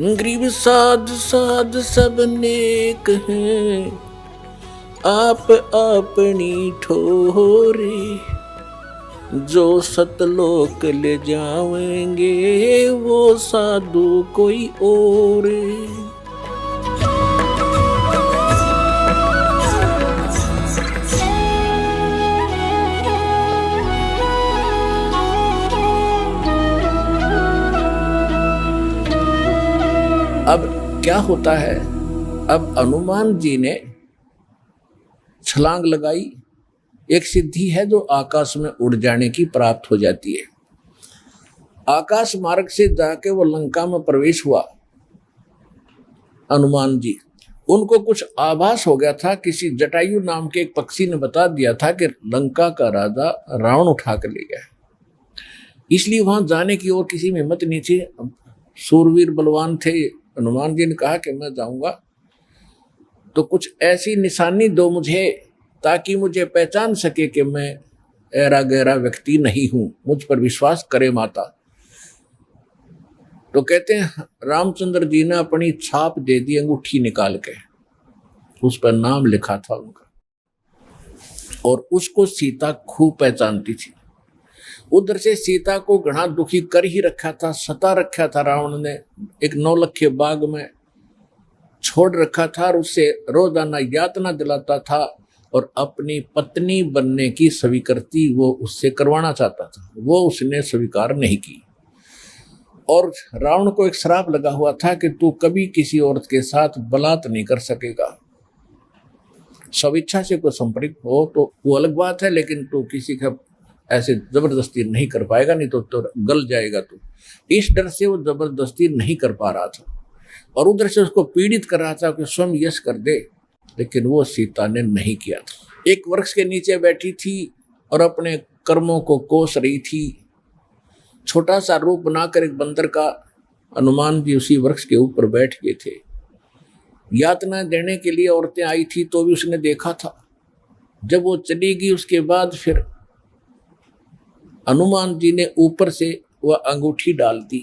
Grieve साध साध सब नेक हैं, आप अपनी ठोरे। जो सतलोक ले जाएंगे वो साधु कोई और। अब क्या होता है, अब हनुमान जी ने छलांग लगाई। एक सिद्धि है जो आकाश में उड़ जाने की प्राप्त हो जाती है। आकाश मार्ग से जाके वो लंका में प्रवेश हुआ। हनुमान जी, उनको कुछ आभास हो गया था, किसी जटायु नाम के एक पक्षी ने बता दिया था कि लंका का राजा रावण उठा कर ले गया। इसलिए वहां जाने की और किसी में हिम्मत नहीं थी। सूरवीर बलवान थे। हनुमान जी ने कहा कि मैं जाऊंगा तो कुछ ऐसी निशानी दो मुझे, ताकि मुझे पहचान सके कि मैं ऐरा गहरा व्यक्ति नहीं हूं, मुझ पर विश्वास करे माता। तो कहते हैं रामचंद्र जी ने अपनी छाप दे दी, अंगूठी निकाल के उस पर नाम लिखा था उनका, और उसको सीता खूब पहचानती थी। उधर से सीता को घना दुखी कर ही रखा था, सता रखा था रावण ने, एक नौलखे बाग में छोड़ रखा था और उससे रोजाना यातना दिलाता था और अपनी पत्नी बनने की स्वीकृति वो उससे करवाना चाहता था। वो उसने स्वीकार नहीं की और रावण को एक श्राप लगा हुआ था कि तू कभी किसी औरत के साथ बलात् नहीं कर सकेगा। स्वेच्छा से कोई संपर्क हो तो वो अलग बात है, लेकिन तू किसी का ऐसे जबरदस्ती नहीं कर पाएगा, नहीं तो गल जाएगा। तो इस डर से वो जबरदस्ती नहीं कर पा रहा था और उधर से उसको पीड़ित कर रहा था कि स्वयं यश कर दे, लेकिन वो सीता ने नहीं किया था। एक वृक्ष के नीचे बैठी थी और अपने कर्मों को कोस रही थी। छोटा सा रूप बनाकर एक बंदर का हनुमान जी उसी वृक्ष के ऊपर बैठ गए थे। यातना देने के लिए औरतें आई थी तो भी उसने देखा था। जब वो चली गई उसके बाद फिर हनुमान जी ने ऊपर से वह अंगूठी डाल दी।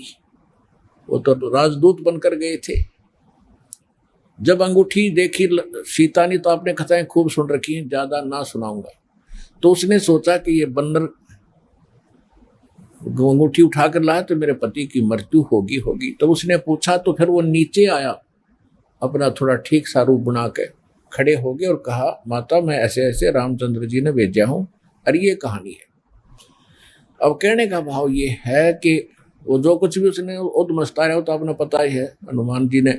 वो तो राजदूत बनकर गए थे। जब अंगूठी देखी सीता ने तो आपने कथाएं खूब सुन रखी हैं, ज्यादा ना सुनाऊंगा। तो उसने सोचा कि ये बंदर अंगूठी उठाकर लाया तो मेरे पति की मृत्यु होगी। तो उसने पूछा तो फिर वो नीचे आया, अपना थोड़ा ठीक सा रूप बना के खड़े हो गए और कहा, माता मैं ऐसे ऐसे रामचंद्र जी ने भेजा हूं और ये कहानी है। अब कहने का भाव ये है कि वो जो कुछ भी उसने उद्मस्ताया हो तो आपने पता ही है। हनुमान जी ने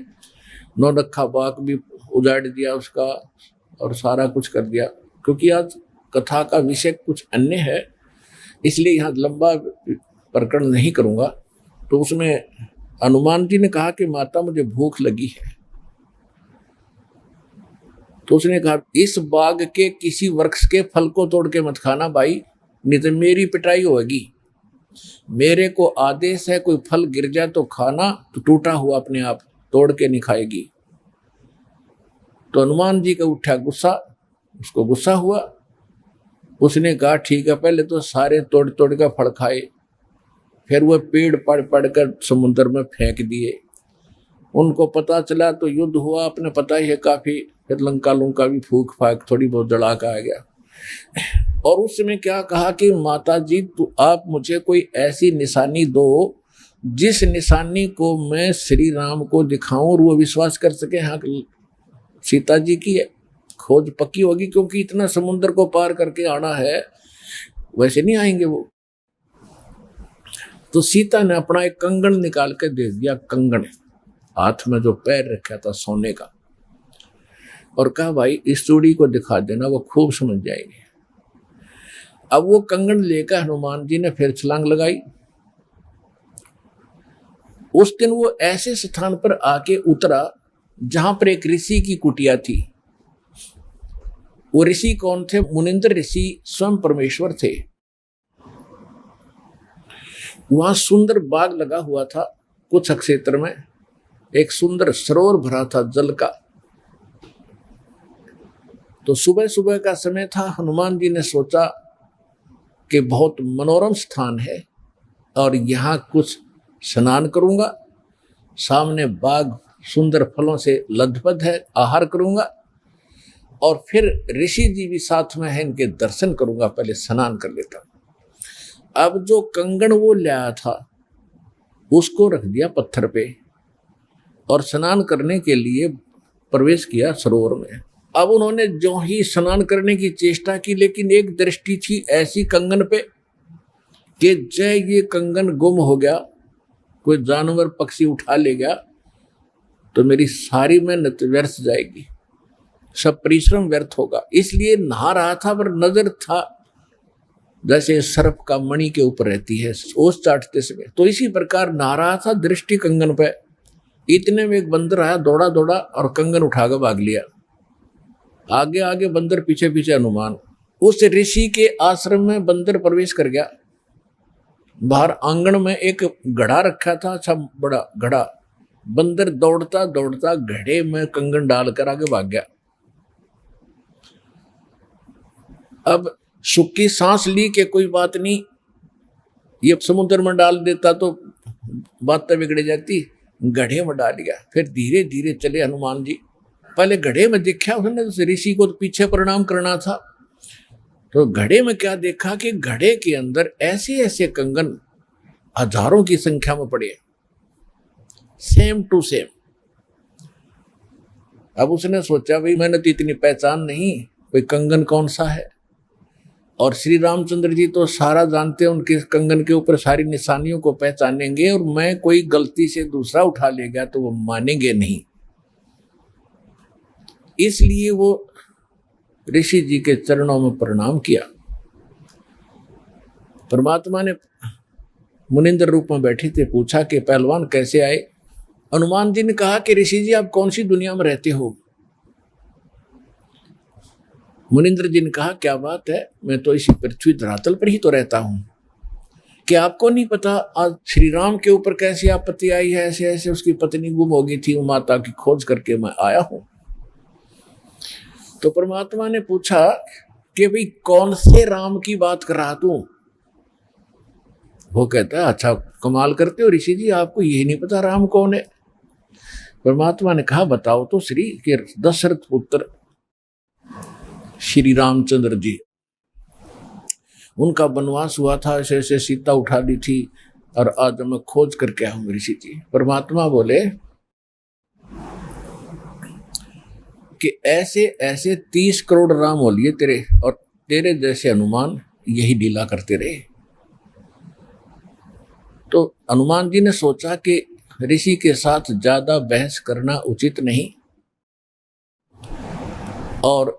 नौलखा बाग भी उजाड़ दिया उसका और सारा कुछ कर दिया। क्योंकि आज कथा का विषय कुछ अन्य है, इसलिए यहाँ लंबा प्रकरण नहीं करूँगा। तो उसमें हनुमान जी ने कहा कि माता मुझे भूख लगी है। तो उसने कहा इस बाग के किसी वृक्ष के फल को तोड़ के मत खाना भाई, नहीं तो मेरी पिटाई होगी। मेरे को आदेश है, कोई फल गिर जाए तो खाना, तो टूटा हुआ अपने आप तोड़ के नहीं खाएगी। तो हनुमान जी का उठा गुस्सा, उसको गुस्सा हुआ। उसने कहा ठीक है, पहले तो सारे तोड़ तोड़ का फल खाए, फिर वह पेड़ पड़ कर समुद्र में फेंक दिए। उनको पता चला तो युद्ध हुआ, अपने पता ही है काफी। फिर लंका भी फूक फाक थोड़ी बहुत जला का आ गया। और उस समय क्या कहा कि माता जी तो आप मुझे कोई ऐसी निशानी दो जिस निशानी को मैं श्री राम को दिखाऊं और वो विश्वास कर सके हाँ सीता जी की खोज पक्की होगी, क्योंकि इतना समुद्र को पार करके आना है, वैसे नहीं आएंगे वो। तो सीता ने अपना एक कंगन निकाल के दे दिया, कंगन हाथ में जो पैर रखा था सोने का, और कहा भाई इस चूड़ी को दिखा देना, वो खूब समझ जाएगी। अब वो कंगन लेकर हनुमान जी ने फिर छलांग लगाई। उस दिन वो ऐसे स्थान पर आके उतरा जहां पर एक ऋषि की कुटिया थी। वो ऋषि कौन थे? मुनिंद्र ऋषि स्वयं परमेश्वर थे। वहां सुंदर बाग लगा हुआ था। कुछ क्षेत्र में एक सुंदर सरोवर भरा था जल का। तो सुबह सुबह का समय था। हनुमान जी ने सोचा कि बहुत मनोरम स्थान है और यहाँ कुछ स्नान करूंगा। सामने बाग सुंदर फलों से लदपद है, आहार करूंगा और फिर ऋषि जी भी साथ में है, इनके दर्शन करूंगा, पहले स्नान कर लेता हूं। अब जो कंगन वो लाया था उसको रख दिया पत्थर पे और स्नान करने के लिए प्रवेश किया सरोवर में। अब उन्होंने जो ही स्नान करने की चेष्टा की, लेकिन एक दृष्टि थी ऐसी कंगन पे कि जय ये कंगन गुम हो गया, कोई जानवर पक्षी उठा ले गया तो मेरी सारी मेहनत व्यर्थ जाएगी, सब परिश्रम व्यर्थ होगा। इसलिए नहा रहा था पर नजर था जैसे सर्प का मणि के ऊपर रहती है ओस चाटते समय, तो इसी प्रकार नहा रहा था, दृष्टि कंगन पे। इतने में एक बंदर आया, दौड़ा दौड़ा और कंगन उठाकर भाग लिया। आगे आगे बंदर, पीछे पीछे हनुमान। उस ऋषि के आश्रम में बंदर प्रवेश कर गया। बाहर आंगन में एक घड़ा रखा था, अच्छा बड़ा घड़ा। बंदर दौड़ता दौड़ता घड़े में कंगन डालकर आगे भाग गया। अब सुखी सांस ली कि कोई बात नहीं, ये समुद्र में डाल देता तो बातें बिगड़ जाती, गड्ढे में डाल दिया। फिर धीरे धीरे चले हनुमान जी। पहले घड़े में देखा उसने, ऋषि को तो पीछे प्रणाम करना था, तो घड़े में क्या देखा कि घड़े के अंदर ऐसे ऐसे कंगन हजारों की संख्या में पड़े, सेम टू सेम। अब उसने सोचा भाई मैंने तो इतनी पहचान नहीं, कोई कंगन कौन सा है। और श्री रामचंद्र जी तो सारा जानते हैं, उनके कंगन के ऊपर सारी निशानियों को पहचानेंगे, और मैं कोई गलती से दूसरा उठा ले गया तो वो मानेंगे नहीं। इसलिए वो ऋषि जी के चरणों में प्रणाम किया। परमात्मा ने मुनिंद्र रूप में बैठे थे, पूछा कि पहलवान कैसे आए। हनुमान जी ने कहा कि ऋषि जी आप कौन सी दुनिया में रहते हो। मुनिंद्र जी ने कहा क्या बात है, मैं तो इसी पृथ्वी धरातल पर ही तो रहता हूं। क्या आपको नहीं पता आज श्री राम के ऊपर कैसी आपत्ति आई है, ऐसे ऐसे उसकी पत्नी गुम हो गई थी, वो माता की खोज करके मैं आया हूं। तो परमात्मा ने पूछा कि भाई कौन से राम की बात कर रहा तू। वो कहता है अच्छा कमाल करते हो ऋषि जी, आपको यही नहीं पता राम कौन है। परमात्मा ने कहा बताओ तो श्री के दशरथ पुत्र श्री रामचंद्र जी, उनका वनवास हुआ था, ऐसे ऐसे सीता उठा ली थी और आज मैं खोज करके आया हूं ऋषि जी। परमात्मा बोले कि ऐसे ऐसे 30 करोड़ राम हो लिए तेरे, और तेरे जैसे हनुमान यही लीला करते रहे। तो हनुमान जी ने सोचा कि ऋषि के साथ ज्यादा बहस करना उचित नहीं और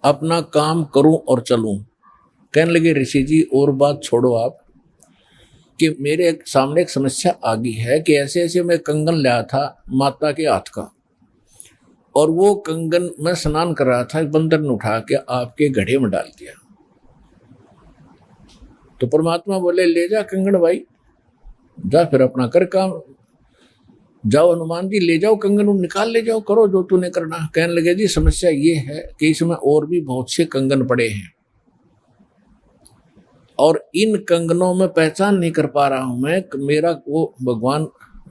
अपना काम करूं और चलूं। कहने लगे ऋषि जी और बात छोड़ो आप, कि मेरे सामने एक समस्या आ गई है कि ऐसे ऐसे मैं कंगन लाया था माता के हाथ का, और वो कंगन मैं स्नान कर रहा था, बंदर ने उठा के आपके घड़े में डाल दिया। तो परमात्मा बोले ले जा कंगन भाई, जा फिर अपना कर काम, जाओ हनुमान जी ले जाओ कंगन, निकाल ले जाओ, करो जो तूने करना। कहने लगे जी समस्या ये है कि इसमें और भी बहुत से कंगन पड़े हैं और इन कंगनों में पहचान नहीं कर पा रहा हूं मैं, मेरा वो भगवान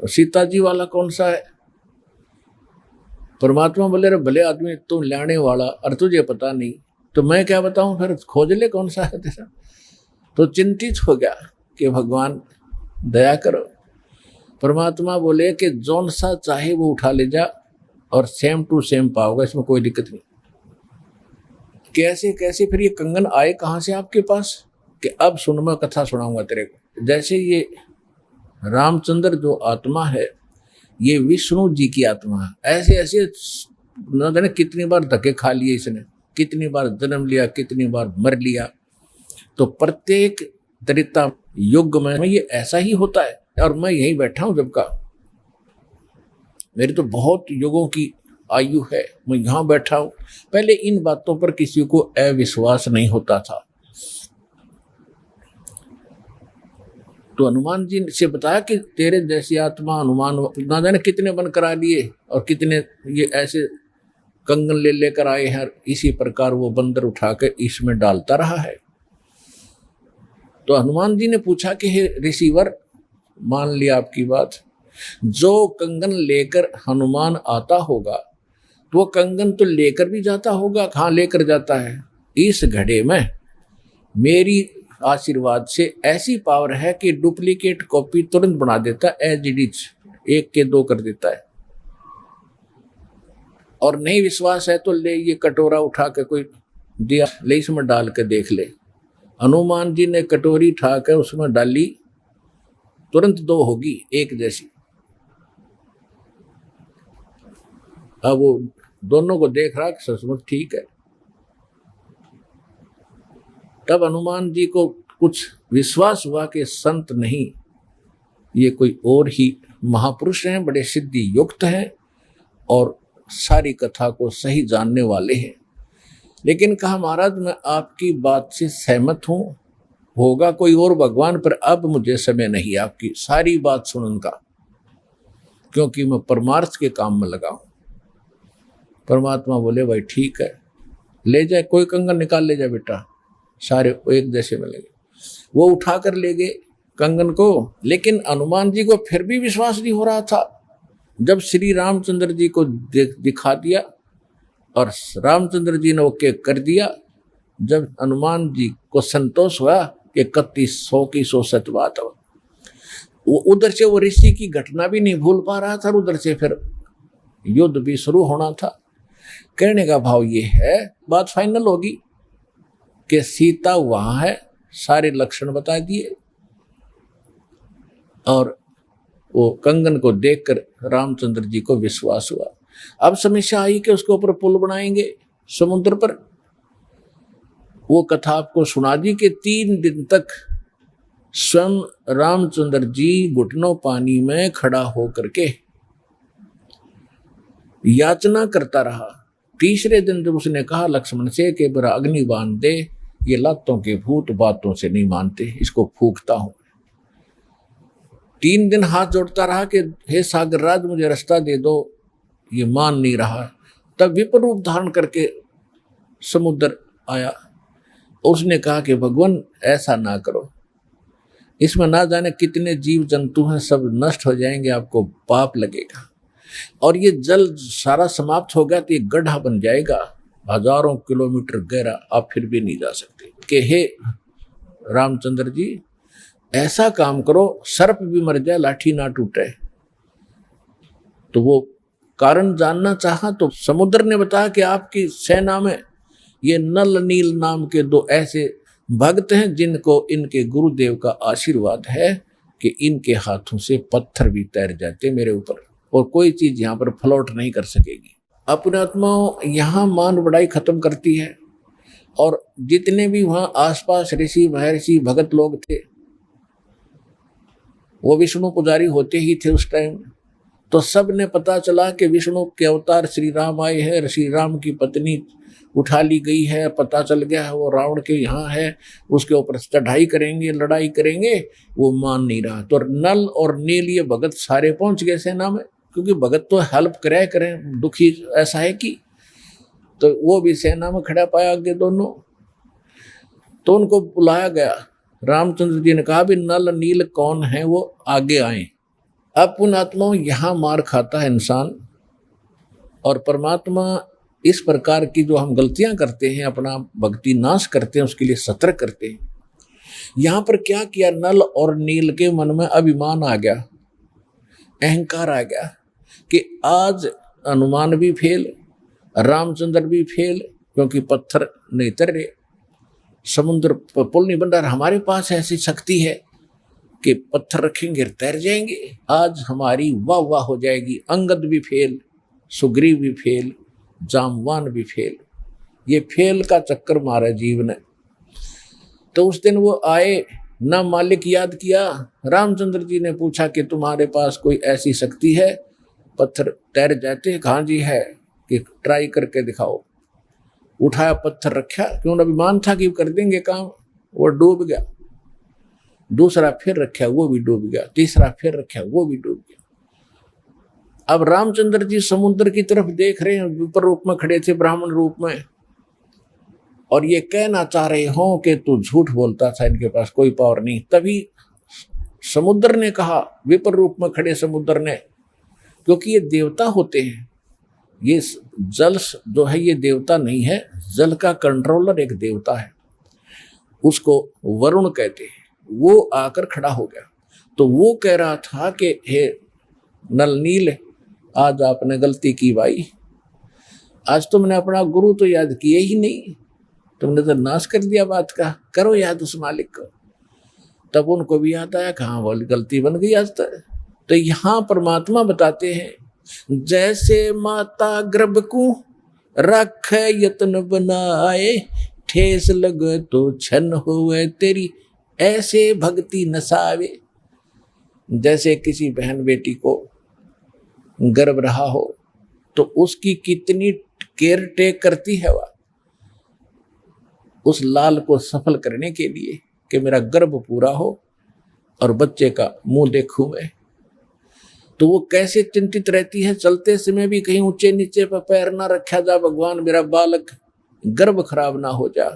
सीता जी वाला कौन सा है। परमात्मा बोले रे भले आदमी तू लाने वाला और तुझे पता नहीं तो मैं क्या बताऊं, फिर खोज ले कौन सा है तेरा। तो चिंतित हो गया कि भगवान दया करो। परमात्मा बोले कि जौन सा चाहे वो उठा ले जा और सेम टू सेम पाओगे, इसमें कोई दिक्कत नहीं। कैसे कैसे फिर ये कंगन आए कहाँ से आपके पास, कि अब सुन मैं कथा सुनाऊंगा तेरे को। जैसे ये रामचंद्र जो आत्मा है ये विष्णु जी की आत्मा है। ऐसे ऐसे न जाने कितनी बार धक्के खा लिए इसने, कितनी बार जन्म लिया, कितनी बार मर लिया। तो प्रत्येक त्रेता युग में ये ऐसा ही होता है। और मैं यहीं बैठा हूं जब का, मेरी तो बहुत युगों की आयु है, मैं यहां बैठा हूं। पहले इन बातों पर किसी को अविश्वास नहीं होता था। तो हनुमान जी से बताया कि तेरे जैसी आत्मा हनुमान ना जाने कितने बन करा लिए और कितने ये ऐसे कंगन ले लेकर आए हैं। इसी प्रकार वो बंदर उठा के इसमें डालता रहा है। तो हनुमान जी ने पूछा कि हे ऋषिवर, मान लिया आपकी बात, जो कंगन लेकर हनुमान आता होगा तो वो कंगन तो लेकर भी जाता होगा, कहाँ लेकर जाता है? इस घड़े में मेरी आशीर्वाद से ऐसी पावर है कि डुप्लीकेट कॉपी तुरंत बना देता है, एज इट इज, 1 के 2 कर देता है। और नहीं विश्वास है तो ले ये कटोरा उठा के कोई दिया ले इसमें डाल के देख ले। हनुमान जी ने कटोरी उठा कर उसमें डाली, तुरंत 2 होगी, 1 जैसी। अब वो दोनों को देख रहा कि सचमुच ठीक है। तब हनुमान जी को कुछ विश्वास हुआ कि संत नहीं, ये कोई और ही महापुरुष हैं, बड़े सिद्धि युक्त हैं और सारी कथा को सही जानने वाले हैं। लेकिन कहा महाराज मैं आपकी बात से सहमत हूं, होगा कोई और भगवान, पर अब मुझे समय नहीं आपकी सारी बात सुनने का, क्योंकि मैं परमार्थ के काम में लगा हूं। परमात्मा बोले भाई ठीक है, ले जाए, कोई कंगन निकाल ले जाए बेटा, सारे एक जैसे मिलेंगे। वो उठा कर ले गए कंगन को, लेकिन हनुमान जी को फिर भी विश्वास नहीं हो रहा था। जब श्री रामचंद्र जी को दिखा दिया और रामचंद्र जी ने ओके कर दिया, जब हनुमान जी को संतोष हुआ कि 3100 की 100 सत बात हो, वो उधर से वो ऋषि की घटना भी नहीं भूल पा रहा था, उधर से फिर युद्ध भी शुरू होना था। कहने का भाव ये है, बात फाइनल होगी कि सीता वहां है, सारे लक्षण बता दिए, और वो कंगन को देखकर रामचंद्र जी को विश्वास हुआ। अब समस्या आई कि उसके ऊपर पुल बनाएंगे समुद्र पर। वो कथा आपको सुना दी कि 3 दिन तक स्वयं रामचंद्र जी घुटनों पानी में खड़ा होकर के याचना करता रहा। तीसरे दिन जब उसने कहा लक्ष्मण से कि बरा अग्नि बांध दे, ये लातों के भूत बातों से नहीं मानते, इसको फूंकता हूं। 3 दिन हाथ जोड़ता रहा कि हे सागर राज मुझे रास्ता दे दो, ये मान नहीं रहा। तब विपर रूप धारण करके समुद्र आया। उसने कहा कि भगवान ऐसा ना करो, इसमें ना जाने कितने जीव जंतु हैं, सब नष्ट हो जाएंगे, आपको पाप लगेगा, और ये जल सारा समाप्त हो गया तो ये गड्ढा बन जाएगा, हजारों किलोमीटर गहरा, आप फिर भी नहीं जा सकते। कि हे रामचंद्र जी ऐसा काम करो, सर्प भी मर जाए लाठी ना टूटे। तो वो कारण जानना चाहा तो समुद्र ने बताया कि आपकी सेना में ये नल नील नाम के 2 ऐसे भक्त हैं जिनको इनके गुरुदेव का आशीर्वाद है कि इनके हाथों से पत्थर भी तैर जाते मेरे ऊपर, और कोई चीज यहाँ पर फ्लोट नहीं कर सकेगी। अपने आत्माओं यहाँ मान बढ़ाई खत्म करती है, और जितने भी वहाँ आसपास ऋषि महर्षि भगत लोग थे, वो विष्णु पुजारी होते ही थे उस टाइम। तो सब ने पता चला कि विष्णु के अवतार श्री राम आए हैं, श्री राम की पत्नी उठा ली गई है, पता चल गया है वो रावण के यहाँ है, उसके ऊपर चढ़ाई करेंगे, लड़ाई करेंगे। वो मान नहीं रहा। तो नल और नील ये भगत सारे पहुंच गए सेना में, क्योंकि भगत तो हेल्प करें, दुखी ऐसा है कि, तो वो भी सेना में खड़ा पाया आगे दोनों। तो उनको बुलाया गया। रामचंद्र जी ने कहा भी नल नील कौन है, वो आगे आए। अब पुण्यात्माओं यहाँ मार खाता है इंसान, और परमात्मा इस प्रकार की जो हम गलतियां करते हैं, अपना भक्ति नाश करते हैं, उसके लिए सतर्क करते हैं। यहाँ पर क्या किया, नल और नील के मन में अभिमान आ गया, अहंकार आ गया कि आज हनुमान भी फेल, रामचंद्र भी फेल, क्योंकि पत्थर नहीं तर रहे, समुद्र पर पुल नहीं बन रहा। हमारे पास ऐसी शक्ति है कि पत्थर रखेंगे तैर जाएंगे, आज हमारी वाह वाह हो जाएगी। अंगद भी फेल, सुग्रीव भी फेल, जामवान भी फेल, ये फेल का चक्कर मारा जीव ने। तो उस दिन वो आए, ना मालिक याद किया। रामचंद्र जी ने पूछा कि तुम्हारे पास कोई ऐसी शक्ति है पत्थर तैर जाते? हाँ जी है, कि ट्राई करके दिखाओ। उठाया, पत्थर रखा, क्यों अभिमान था कि कर देंगे काम, वो डूब गया। दूसरा फिर रखा, वो भी डूब गया। तीसरा फिर रखा, वो भी डूब गया। अब रामचंद्र जी समुद्र की तरफ देख रहे हैं, विपर रूप में खड़े थे, ब्राह्मण रूप में, और ये कहना चाह रहे हो कि तू झूठ बोलता था, इनके पास कोई पावर नहीं। तभी समुद्र ने कहा, विपर रूप में खड़े समुद्र ने, क्योंकि ये देवता होते हैं। ये जल जो है ये देवता नहीं है, जल का कंट्रोलर एक देवता है, उसको वरुण कहते हैं। वो आकर खड़ा हो गया, तो वो कह रहा था कि हे नल नील, आज आपने गलती की भाई, आज तुमने अपना गुरु तो याद किए ही नहीं, तुमने तो नाश कर दिया बात का, करो याद उस मालिक को। तब उनको भी याद आया, कहाँ बोली गलती बन गई आज तक। तो यहाँ परमात्मा बताते हैं, जैसे माता गर्भ को रख यत्न बनाए, ठेस लगे तो छन होवे तेरी ऐसे भक्ति नसावे। जैसे किसी बहन बेटी को गर्भ रहा हो तो उसकी कितनी केयर टेक करती है वह, उस लाल को सफल करने के लिए कि मेरा गर्भ पूरा हो और बच्चे का मुंह देखूं मैं। तो वो कैसे चिंतित रहती है, चलते समय भी कहीं ऊंचे नीचे पर पैर ना रखा जा, भगवान मेरा बालक गर्भ खराब ना हो जा।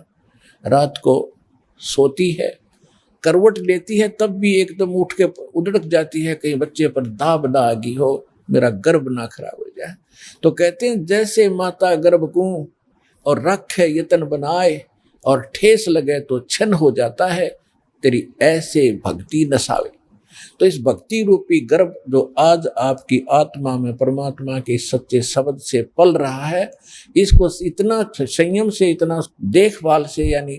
रात को सोती है, करवट लेती है, तब भी एकदम उठ के उधड़क जाती है, कहीं बच्चे पर दाब ना आ गई हो, मेरा गर्भ ना खराब हो जाए। तो कहते हैं जैसे माता गर्भ को और रख है यतन बनाए और ठेस लगे तो छन हो जाता है, तेरी ऐसे भक्ति नसावे। तो इस भक्ति रूपी गर्भ जो आज आपकी आत्मा में परमात्मा के सच्चे शब्द से पल रहा है, इसको इतना संयम से, इतना देखभाल से, यानी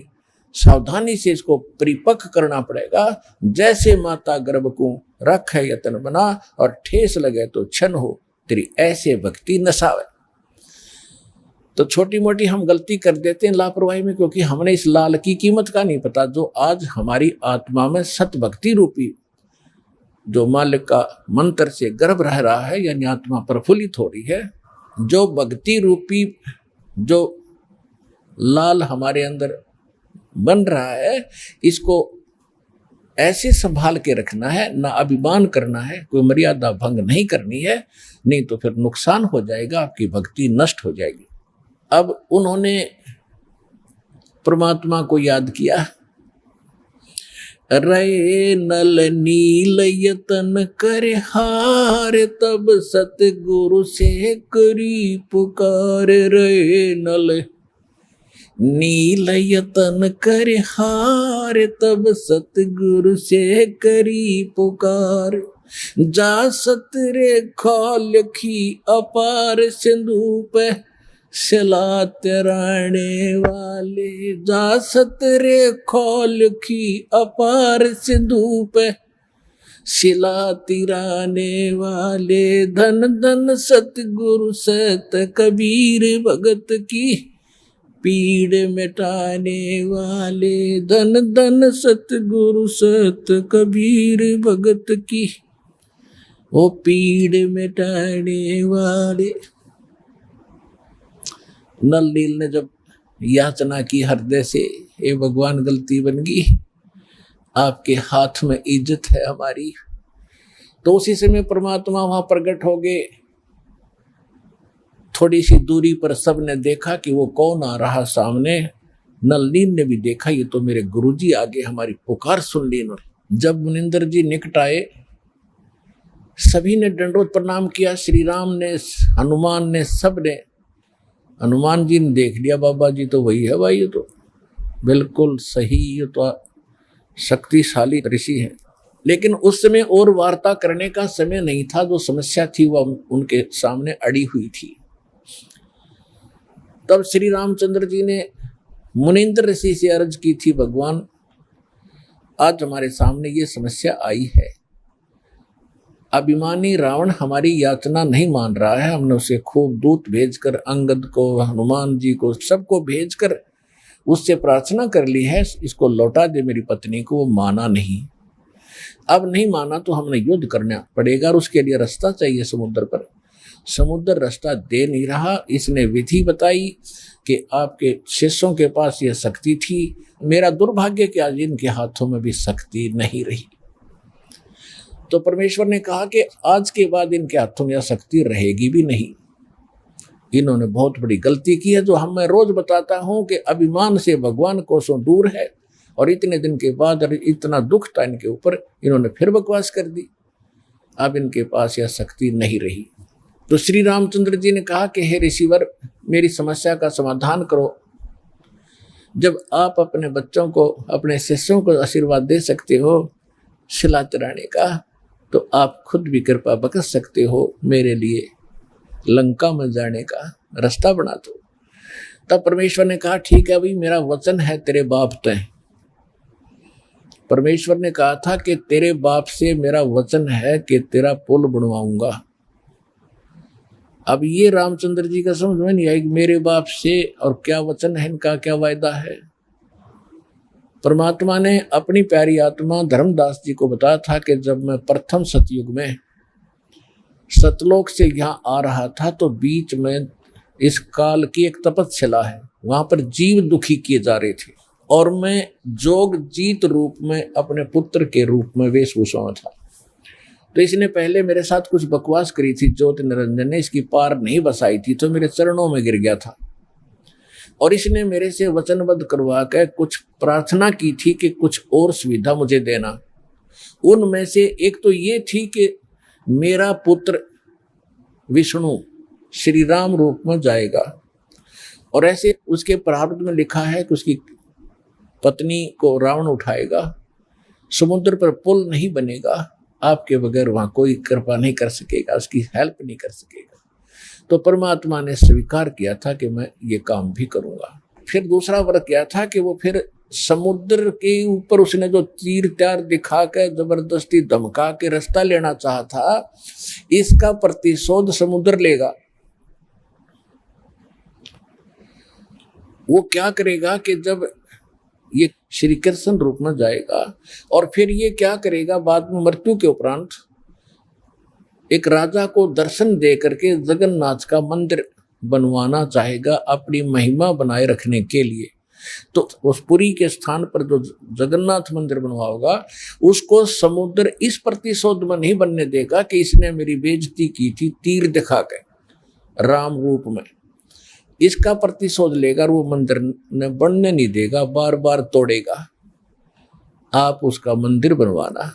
सावधानी से इसको परिपक्व करना पड़ेगा। जैसे माता गर्भ को रख है यतन बना और ठेस लगे तो छन हो, तेरी ऐसे भक्ति नसावे। तो छोटी मोटी हम गलती कर देते हैं लापरवाही में, क्योंकि हमने इस लाल की कीमत का नहीं पता, जो आज हमारी आत्मा में सत भक्ति रूपी जो मालिक का मंत्र से गर्भ रह रहा है, यानी आत्मा प्रफुल्लित हो रही है, जो भक्ति रूपी जो लाल हमारे अंदर बन रहा है, इसको ऐसे संभाल के रखना है, ना अभिमान करना है, कोई मर्यादा भंग नहीं करनी है, नहीं तो फिर नुकसान हो जाएगा, आपकी भक्ति नष्ट हो जाएगी। अब उन्होंने परमात्मा को याद किया, रे नल नील यतन करे हार, तब सतगुरु से करी पुकार। रे नल नील यतन करे हार, तब सतगुरु से करी पुकार। जा सतरे खोलखी अपार सिंधु पे सिला तिराने वाले। जा सतरे खोलखी अपार सिंधु पे सिला तिराने वाले। धन धन सतगुरु सत कबीर भगत की पीड़ मिटाने वाले। धन धन सतगुरु सत कबीर भगत की वो पीड़ मिटाने वाले। नल नील ने जब याचना की हृदय से, हे भगवान गलती बन गई, आपके हाथ में इज्जत है हमारी, तो उसी समय परमात्मा वहां प्रकट हो गए। थोड़ी सी दूरी पर सबने देखा कि वो कौन आ रहा सामने। नल नील ने भी देखा, ये तो मेरे गुरुजी आगे हमारी पुकार सुन ली इन्होंने। जब मुनिंदर जी निकट आए, सभी ने दंडोत प्रणाम किया, श्री राम ने, हनुमान ने, सब ने। हनुमान जी ने देख लिया, बाबा जी तो वही है भाई, ये तो बिल्कुल सही, ये तो शक्तिशाली ऋषि है। लेकिन उस समय और वार्ता करने का समय नहीं था, जो समस्या थी वह उनके सामने अड़ी हुई थी। तब श्री रामचंद्र जी ने मुनिंद्र ऋषि से अर्ज की थी, भगवान आज हमारे सामने ये समस्या आई है, अभिमानी रावण हमारी याचना नहीं मान रहा है। हमने उसे खूब दूत भेजकर, अंगद को, हनुमान जी को, सबको भेजकर उससे प्रार्थना कर ली है, इसको लौटा दे मेरी पत्नी को। वो माना नहीं, अब नहीं माना तो हमने युद्ध करना पड़ेगा और उसके लिए रास्ता चाहिए समुद्र पर। समुद्र रास्ता दे नहीं रहा। इसने विधि बताई कि आपके शिष्यों के पास यह शक्ति थी, मेरा दुर्भाग्य कि आज इनके हाथों में भी शक्ति नहीं रही। तो परमेश्वर ने कहा कि आज के बाद इनके हाथों में यह शक्ति रहेगी भी नहीं। इन्होंने बहुत बड़ी गलती की है, जो हम मैं रोज बताता हूं कि अभिमान से भगवान कोसों दूर है और इतने दिन के बाद और इतना दुख था इनके ऊपर, इन्होंने फिर बकवास कर दी। अब इनके पास यह शक्ति नहीं रही। तो श्री रामचंद्र जी ने कहा कि हे ऋषिवर, मेरी समस्या का समाधान करो। जब आप अपने बच्चों को, अपने शिष्यों को आशीर्वाद दे सकते हो शिला चढ़ाने का, तो आप खुद भी कृपा बख्श सकते हो, मेरे लिए लंका में जाने का रास्ता बना दो। तब परमेश्वर ने कहा ठीक है भाई, मेरा वचन है तेरे बाप तय। परमेश्वर ने कहा था कि तेरे बाप से मेरा वचन है कि तेरा पुल बनवाऊंगा। अब ये रामचंद्र जी का समझ में नहीं आई, मेरे बाप से और क्या वचन है, इनका क्या वायदा है। परमात्मा ने अपनी प्यारी आत्मा धर्मदास जी को बताया था कि जब मैं प्रथम सतयुग में सतलोक से यहाँ आ रहा था, तो बीच में इस काल की एक तपस्या है, वहां पर जीव दुखी किए जा रहे थे, और मैं जोग जीत रूप में अपने पुत्र के रूप में वेशभूषा में था। तो इसने पहले मेरे साथ कुछ बकवास करी थी, ज्योति निरंजन ने इसकी पार नहीं बसाई थी, तो मेरे चरणों में गिर गया था। और इसने मेरे से वचनबद्ध करवा कर कुछ प्रार्थना की थी कि कुछ और सुविधा मुझे देना। उनमें से एक तो ये थी कि मेरा पुत्र विष्णु श्री राम रूप में जाएगा, और ऐसे उसके प्रारब्ध में लिखा है कि उसकी पत्नी को रावण उठाएगा, समुद्र पर पुल नहीं बनेगा, आपके बगैर वहां कोई कृपा नहीं कर सकेगा, उसकी हेल्प नहीं कर सकेगा। तो परमात्मा ने स्वीकार किया था कि मैं ये काम भी करूंगा। फिर दूसरा वर्ग क्या था कि वो फिर समुद्र के ऊपर उसने जो तीर त्यार दिखा के जबरदस्ती धमका के रास्ता लेना चाहा था, इसका प्रतिशोध समुद्र लेगा। वो क्या करेगा कि जब ये श्री कृष्ण रूप में जाएगा, और फिर ये क्या करेगा बाद में मृत्यु के उपरांत, एक राजा को दर्शन दे करके जगन्नाथ का मंदिर बनवाना चाहेगा अपनी महिमा बनाए रखने के लिए। तो उस पुरी के स्थान पर जो जगन्नाथ मंदिर बनवाओगा, उसको समुद्र इस प्रतिशोध में नहीं बनने देगा कि इसने मेरी बेइज्जती की थी तीर दिखा के राम रूप में। इसका प्रतिशोध लेगा और वो मंदिर ने बनने नहीं देगा, बार बार तोड़ेगा। आप उसका मंदिर बनवाना,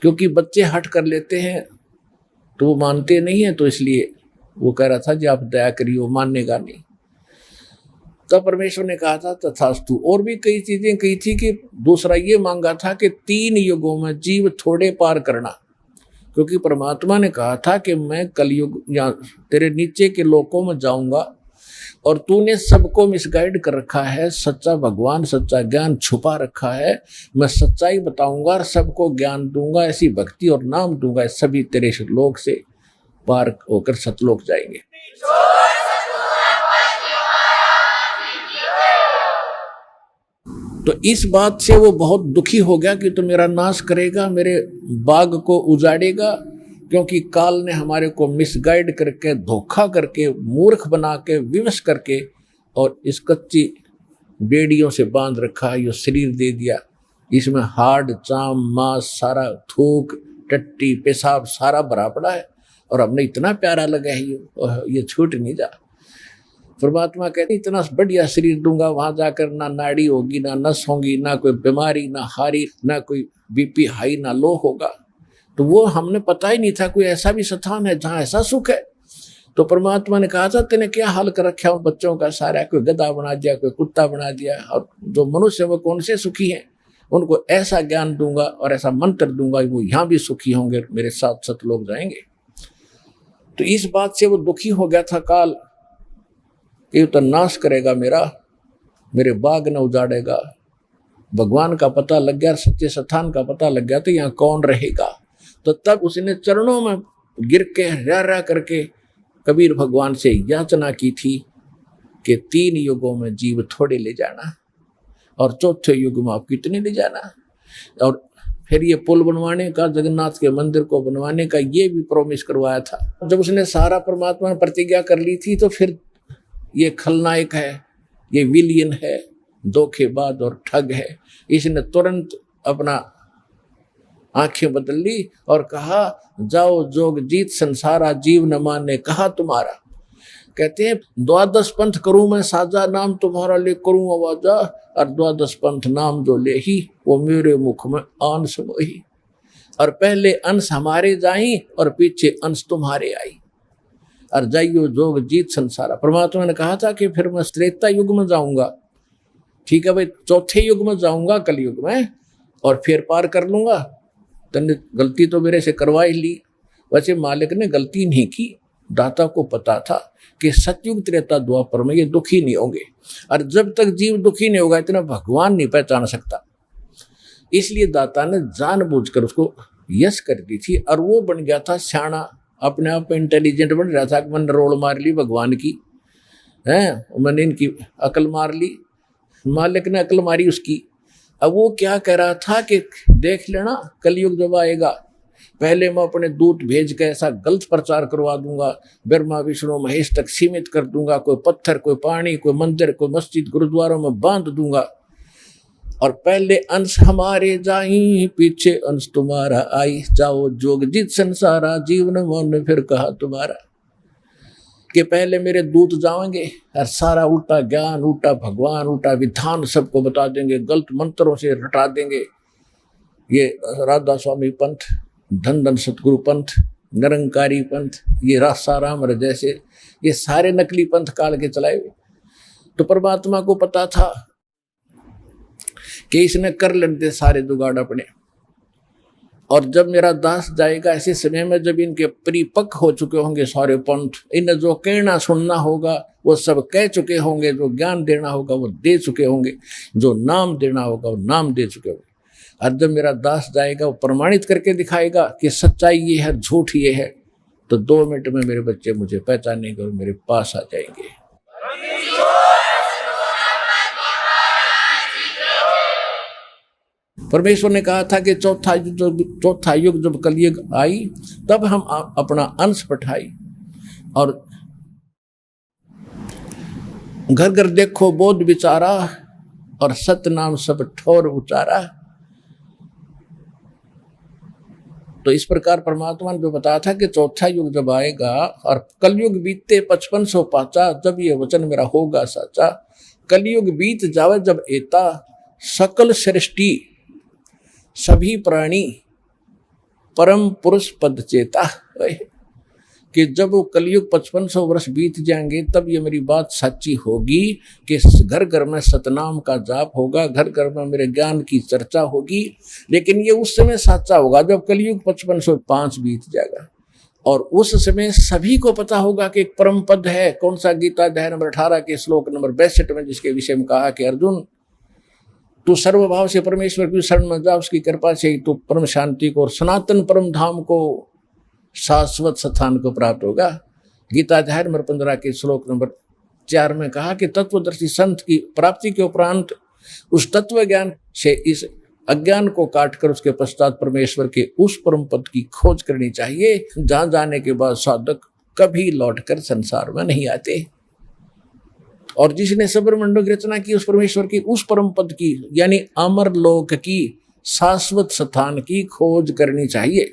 क्योंकि बच्चे हट कर लेते हैं तो वो मानते नहीं है, तो इसलिए वो कह रहा था जी आप दया करिए, वो मानेगा नहीं। तब परमेश्वर ने कहा था तथास्तु। और भी कई चीजें कही थी कि दूसरा ये मांगा था कि 3 युगों में जीव थोड़े पार करना, क्योंकि परमात्मा ने कहा था कि मैं कलयुग या तेरे नीचे के लोकों में जाऊंगा, और तूने सबको मिसगाइड कर रखा है, सच्चा भगवान सच्चा ज्ञान छुपा रखा है, मैं सच्चाई बताऊंगा और सबको ज्ञान दूंगा, ऐसी भक्ति और नाम दूंगा, सभी तेरे लोक से पार होकर सतलोक जाएंगे। तो इस बात से वो बहुत दुखी हो गया कि तो मेरा नाश करेगा, मेरे बाग को उजाड़ेगा, क्योंकि काल ने हमारे को मिसगाइड करके, धोखा करके, मूर्ख बना के, विवश करके, और इस कच्ची बेड़ियों से बांध रखा, ये शरीर दे दिया, इसमें हाड़ चाम मांस सारा, थूक टट्टी पेशाब सारा भरा पड़ा है, और हमने इतना प्यारा लगा है ये छूट नहीं जा। परमात्मा कहते इतना बढ़िया शरीर दूंगा, वहां जाकर ना नाड़ी होगी, ना नस होगी, ना कोई बीमारी, ना हारी, ना कोई बीपी हाई, ना लो होगा। तो वो हमने पता ही नहीं था कोई ऐसा भी स्थान है जहाँ ऐसा सुख है। तो परमात्मा ने कहा था तेने क्या हाल कर रखा उन बच्चों का सारा, कोई गधा बना दिया, कोई कुत्ता बना दिया, और जो मनुष्य वो कौन से सुखी हैं, उनको ऐसा ज्ञान दूंगा और ऐसा मंत्र दूंगा, वो यहाँ भी सुखी होंगे, मेरे साथ सतलोक जाएंगे। तो इस बात से वो दुखी हो गया था काल, ये तो नाश करेगा मेरे बाग न उजाड़ेगा। भगवान का पता लग गया, सच्चे स्थान का पता लग गया, तो यहाँ कौन रहेगा। तो तब उसने चरणों में गिर के रा करके कबीर भगवान से याचना की थी कि 3 युगों में जीव थोड़े ले जाना, और चौथे युग में आप कितने ले जाना। और फिर ये पुल बनवाने का, जगन्नाथ के मंदिर को बनवाने का ये भी प्रॉमिस करवाया था। जब उसने सारा परमात्मा ने प्रतिज्ञा कर ली थी, तो फिर ये खलनायक है, ये विलियन है, धोखेबाज और ठग है, इसने तुरंत अपना आंखें बदल ली और कहा जाओ जोग जीत संसारा, जीव न माने कहा तुम्हारा। कहते हैं द्वादश पंथ करूं मैं साजा, नाम तुम्हारा ले करूं आवाजा, और द्वादश पंथ नाम जो ले ही वो मेरे मुख में आन समोही। और पहले अंश हमारे जाई और पीछे अंश तुम्हारे आई, और जाइयो जोग जीत संसारा। परमात्मा ने कहा था कि फिर मैं त्रेता युग में जाऊंगा, ठीक है भाई, चौथे युग में जाऊंगा कलयुग में, और फिर पार कर लूंगा। तने गलती तो मेरे से करवा ही ली। वैसे मालिक ने गलती नहीं की, दाता को पता था कि सतयुग त्रेता द्वापर में ये दुखी नहीं होंगे, और जब तक जीव दुखी नहीं होगा इतना भगवान नहीं पहचान सकता। इसलिए दाता ने जानबूझकर उसको यश कर दी थी, और वो बन गया था सियाना, अपने आप में इंटेलिजेंट बन रहा था कि मैंने रोल मार ली भगवान की, है मैंने इनकी अकल मार ली, मालिक ने अकल मारी उसकी। अब वो क्या कह रहा था कि देख लेना कलयुग जब आएगा, पहले मैं अपने दूत भेज के ऐसा गलत प्रचार करवा दूंगा, ब्रह्मा विष्णु महेश तक सीमित कर दूंगा, कोई पत्थर कोई पानी कोई मंदिर कोई मस्जिद गुरुद्वारों में बांध दूंगा, और पहले अंश हमारे जाई पीछे अंश तुम्हारा आई, जाओ जोग जीत संसारा, जीवन मन फिर कहा तुम्हारा। कि पहले मेरे दूत जाएंगे और सारा उल्टा ज्ञान उल्टा भगवान उल्टा विधान सबको बता देंगे, गलत मंत्रों से रटा देंगे। ये राधा स्वामी पंथ, धन धन सतगुरु पंथ, निरंकारी पंथ, ये रासाराम जैसे ये सारे नकली पंथ काल के चलाए हुए। तो परमात्मा को पता था कि इसने कर लेते सारे जुगाड़ अपने, और जब मेरा दास जाएगा ऐसे समय में जब इनके परिपक्व हो चुके होंगे सारे पंथ, इन्हें जो कहना सुनना होगा वो सब कह चुके होंगे, जो ज्ञान देना होगा वो दे चुके होंगे, जो नाम देना होगा वो नाम दे चुके होंगे। और जब मेरा दास जाएगा वो प्रमाणित करके दिखाएगा कि सच्चाई ये है झूठ ये है, तो 2 मिनट में मेरे बच्चे मुझे पहचानेंगे और मेरे पास आ जाएंगे। परमेश्वर ने कहा था कि चौथा युग जब कलयुग आई तब हम अपना अंश पठाई, और घर घर देखो बोध विचारा, और सत नाम सब ठोर उचारा। तो इस प्रकार परमात्मा ने जो बताया था कि चौथा युग जब आएगा और कलयुग बीतते 5500 पाचा, जब ये वचन मेरा होगा साचा। कलयुग बीत जावे जब एता, सकल सृष्टि सभी प्राणी परम पुरुष पद चेता। कि जब वो कलयुग 5500 वर्ष बीत जाएंगे तब ये मेरी बात सच्ची होगी कि घर घर में सतनाम का जाप होगा, घर घर में मेरे ज्ञान की चर्चा होगी। लेकिन ये उस समय सच्चा होगा जब कलयुग 5505 बीत जाएगा, और उस समय सभी को पता होगा कि एक परम पद है। कौन सा? गीता अध्याय नंबर 18 के श्लोक नंबर 62 में, जिसके विषय में कहा कि अर्जुन तू सर्वभाव से परमेश्वर की शरण में जा, उसकी कृपा से तू परम शांति को और सनातन परम धाम को, शाश्वत स्थान को प्राप्त होगा। गीता अध्याय नंबर 15 के श्लोक नंबर 4 में कहा कि तत्वदर्शी संत की प्राप्ति के उपरांत उस तत्व ज्ञान से इस अज्ञान को काटकर उसके पश्चात परमेश्वर के उस परम पद की खोज करनी चाहिए, जहां जाने के बाद साधक कभी लौटकर संसार में नहीं आते। और जिसने सबरमंडल की रचना की, उस परमेश्वर की उस परम पद की यानी अमर लोक की शाश्वत स्थान की खोज करनी चाहिए।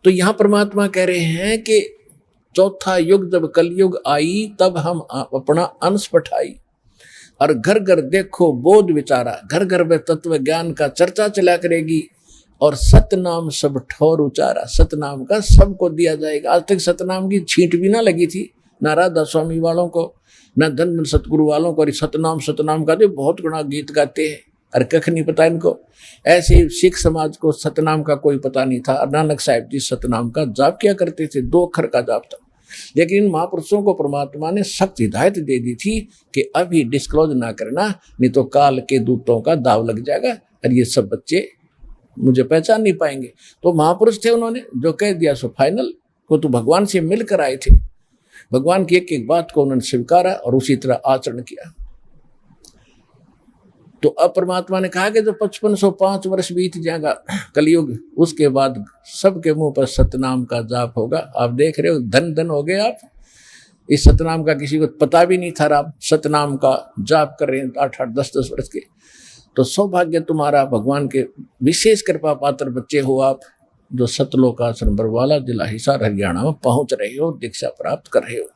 तो यहाँ परमात्मा कह रहे हैं कि चौथा युग जब कलयुग आई तब हम अपना अंश पठाई, और घर घर देखो बोध विचारा, घर घर में तत्व ज्ञान का चर्चा चला करेगी, और सतनाम सब ठोर उचारा, सतनाम का सबको दिया जाएगा। आज तक सतनाम की छींट भी ना लगी थी, ना राधा स्वामी वालों को, ना धन सतगुरु वालों को। सतनाम का तो बहुत गुणा गीत गाते हैं, और कख नहीं पता इनको। ऐसे सिख समाज को सतनाम का कोई पता नहीं था। नानक साहिब जी सतनाम का जाप किया करते थे, 2 अक्षर का जाप था। लेकिन इन महापुरुषों को परमात्मा ने सख्त हिदायत दे दी थी कि अभी डिस्क्लोज ना करना, नहीं तो काल के दूतों का दाव लग जाएगा और ये सब बच्चे मुझे पहचान नहीं पाएंगे। तो महापुरुष थे, उन्होंने जो कह दिया सो फाइनल। को तो भगवान से मिलकर आए थे, भगवान की एक एक बात को उन्होंने स्वीकारा और उसी तरह आचरण किया। तो अब परमात्मा ने कहा कि जो 5505 वर्ष बीत जाएगा कलयुग, उसके बाद सबके मुंह पर सतनाम का जाप होगा। आप देख रहे हो, धन धन हो गए आप। इस सतनाम का किसी को पता भी नहीं था, आप सतनाम का जाप कर रहे हैं 8-8, 10-10 वर्ष के। तो सौभाग्य तुम्हारा, भगवान के विशेष कृपा पात्र बच्चे हो आप, जो सतलोक आश्रम बरवाला जिला हिसार हरियाणा में पहुंच रहे हो, दीक्षा प्राप्त कर रहे हो।